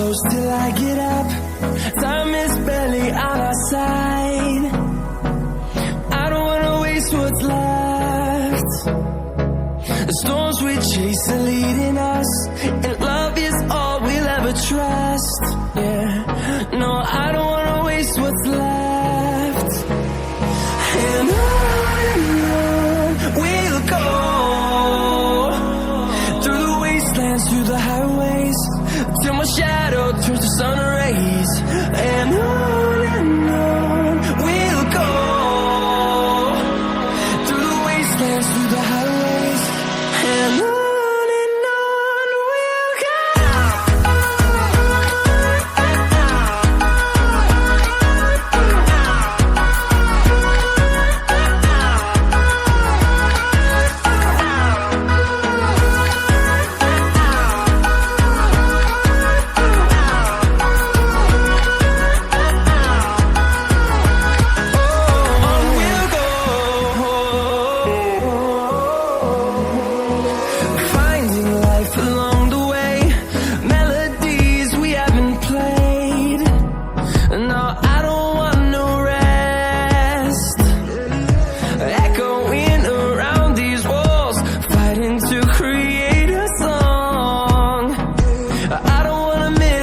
close till I get up. Time is barely on our side. I don't wanna waste what's left. The storms we chase are leading us, and love is all we'll ever trust. Yeah, no, I don't wanna waste what's left. And on we'll go, through the wastelands, through the highways, till my shadow turns to sun rays. And on we'll go, through the wastelands, through the highways, and on we'll go. To create a song, I don't wanna miss